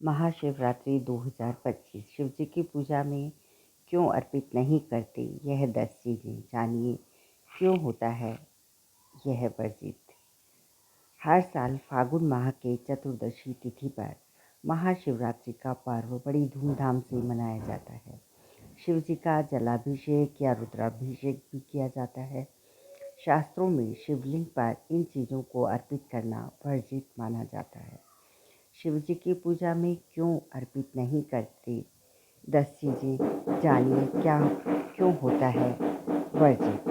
महाशिवरात्रि 2025 शिव जी की पूजा में क्यों अर्पित नहीं करते? यह 10 चीज़ें जानिए। क्यों होता है यह वर्जित? हर साल फागुन माह के चतुर्दशी तिथि पर महाशिवरात्रि का पर्व बड़ी धूमधाम से मनाया जाता है। शिव जी का जलाभिषेक या रुद्राभिषेक भी किया जाता है। शास्त्रों में शिवलिंग पर इन चीज़ों को अर्पित करना वर्जित माना जाता है। शिव जी की पूजा में क्यों अर्पित नहीं करते? 10 चीज़ें जानिए क्यों होता है वर्जित।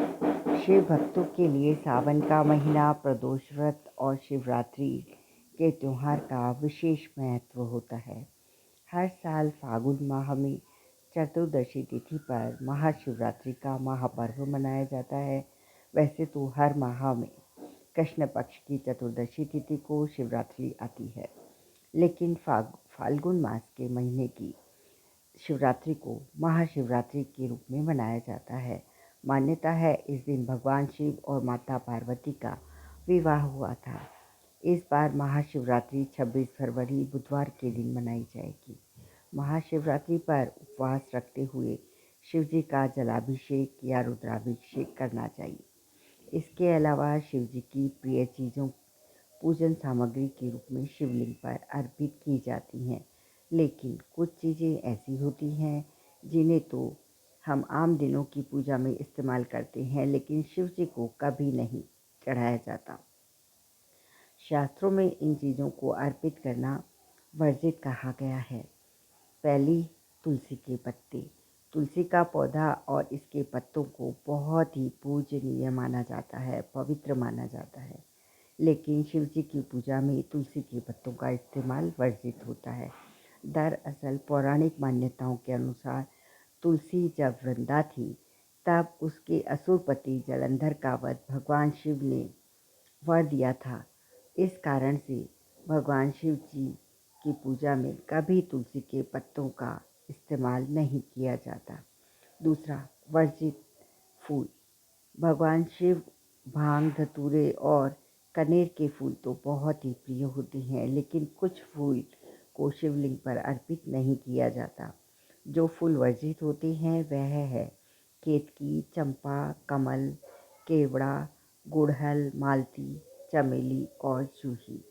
शिव भक्तों के लिए सावन का महीना, प्रदोष व्रत और शिवरात्रि के त्योहार का विशेष महत्व होता है। हर साल फागुन माह में चतुर्दशी तिथि पर महाशिवरात्रि का महापर्व मनाया जाता है। वैसे तो हर माह में कृष्ण पक्ष की चतुर्दशी तिथि को शिवरात्रि आती है, लेकिन फाल्गुन मास के महीने की शिवरात्रि को महाशिवरात्रि के रूप में मनाया जाता है। मान्यता है इस दिन भगवान शिव और माता पार्वती का विवाह हुआ था। इस बार महाशिवरात्रि 26 फरवरी बुधवार के दिन मनाई जाएगी। महाशिवरात्रि पर उपवास रखते हुए शिव जी का जलाभिषेक या रुद्राभिषेक करना चाहिए। इसके अलावा शिव जी की प्रिय चीज़ों पूजन सामग्री के रूप में शिवलिंग पर अर्पित की जाती हैं, लेकिन कुछ चीज़ें ऐसी होती हैं जिन्हें तो हम आम दिनों की पूजा में इस्तेमाल करते हैं, लेकिन शिव जी को कभी नहीं चढ़ाया जाता। शास्त्रों में इन चीज़ों को अर्पित करना वर्जित कहा गया है। पहली, तुलसी के पत्ते। तुलसी का पौधा और इसके पत्तों को बहुत ही पूजनीय माना जाता है, पवित्र माना जाता है, लेकिन शिव जी की पूजा में तुलसी के पत्तों का इस्तेमाल वर्जित होता है। दरअसल पौराणिक मान्यताओं के अनुसार तुलसी जब वृंदा थी, तब उसके असुर पति जलंधर का वध भगवान शिव ने वर दिया था। इस कारण से भगवान शिव जी की पूजा में कभी तुलसी के पत्तों का इस्तेमाल नहीं किया जाता। दूसरा, वर्जित फूल। भगवान शिव भांग, धतूरे और कनेर के फूल तो बहुत ही प्रिय होते हैं, लेकिन कुछ फूल को शिवलिंग पर अर्पित नहीं किया जाता। जो फूल वर्जित होते हैं वह है केतकी, चंपा, कमल, केवड़ा, गुड़हल, मालती, चमेली और जूही।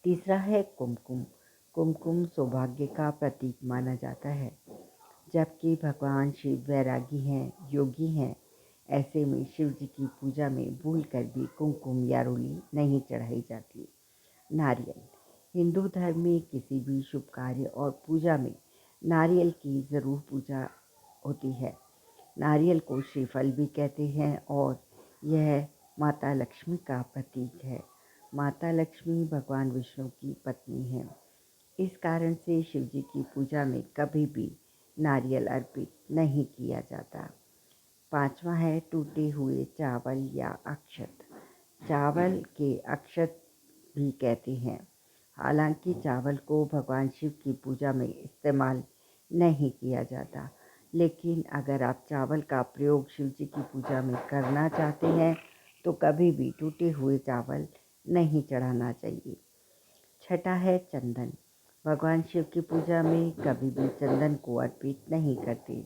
तीसरा है कुमकुम। कुमकुम सौभाग्य का प्रतीक माना जाता है, जबकि भगवान शिव वैरागी हैं, योगी हैं। ऐसे में शिव जी की पूजा में भूल कर भी कुमकुम या रोली नहीं चढ़ाई जाती। नारियल। हिंदू धर्म में किसी भी शुभ कार्य और पूजा में नारियल की ज़रूर पूजा होती है। नारियल को श्रीफल भी कहते हैं और यह माता लक्ष्मी का प्रतीक है। माता लक्ष्मी भगवान विष्णु की पत्नी हैं। इस कारण से शिव जी की पूजा में कभी भी नारियल अर्पित नहीं किया जाता। पांचवा है टूटे हुए चावल या अक्षत। चावल के अक्षत भी कहते हैं। हालांकि चावल को भगवान शिव की पूजा में इस्तेमाल नहीं किया जाता, लेकिन अगर आप चावल का प्रयोग शिव जी की पूजा में करना चाहते हैं तो कभी भी टूटे हुए चावल नहीं चढ़ाना चाहिए। छठा है चंदन। भगवान शिव की पूजा में कभी भी चंदन को अर्पित नहीं करते।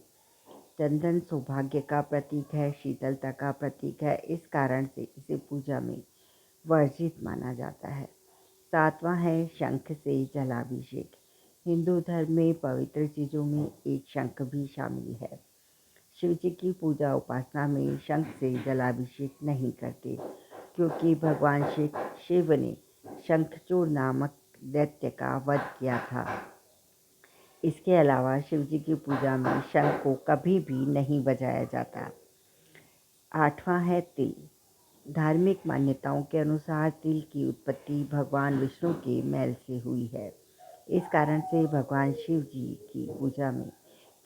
चंदन सौभाग्य का प्रतीक है, शीतलता का प्रतीक है। इस कारण से इसे पूजा में वर्जित माना जाता है। सातवां है शंख से जलाभिषेक। हिंदू धर्म में पवित्र चीज़ों में एक शंख भी शामिल है। शिव जी की पूजा उपासना में शंख से जलाभिषेक नहीं करते, क्योंकि भगवान शिव ने शंखचूड़ नामक दैत्य का वध किया था। इसके अलावा शिव जी की पूजा में शंख को कभी भी नहीं बजाया जाता। आठवां है तिल। धार्मिक मान्यताओं के अनुसार तिल की उत्पत्ति भगवान विष्णु के मैल से हुई है। इस कारण से भगवान शिव जी की पूजा में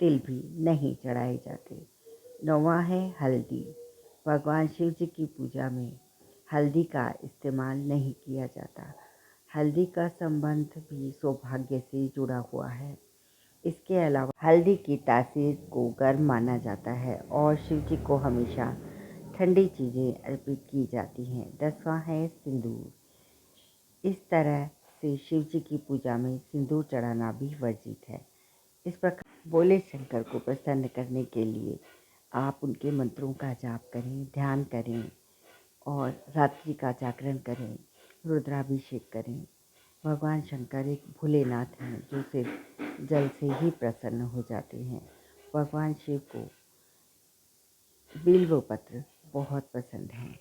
तिल भी नहीं चढ़ाए जाते। नौवां है हल्दी। भगवान शिव जी की पूजा में हल्दी का इस्तेमाल नहीं किया जाता। हल्दी का संबंध भी सौभाग्य से जुड़ा हुआ है। इसके अलावा हल्दी की तासीर को गर्म माना जाता है और शिव जी को हमेशा ठंडी चीज़ें अर्पित की जाती हैं। 10वां है सिंदूर। इस तरह से शिव जी की पूजा में सिंदूर चढ़ाना भी वर्जित है। इस प्रकार बोले शंकर को प्रसन्न करने के लिए आप उनके मंत्रों का जाप करें, ध्यान करें और रात्रि का जागरण करें, रुद्राभिषेक करें। भगवान शंकर एक भोलेनाथ हैं जो सिर्फ जल से ही प्रसन्न हो जाते हैं। भगवान शिव को बिल्व पत्र बहुत पसंद हैं,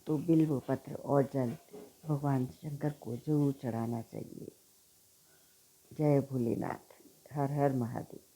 तो बिल्व पत्र और जल भगवान शंकर को जरूर चढ़ाना चाहिए। जय भोलेनाथ, हर हर महादेव।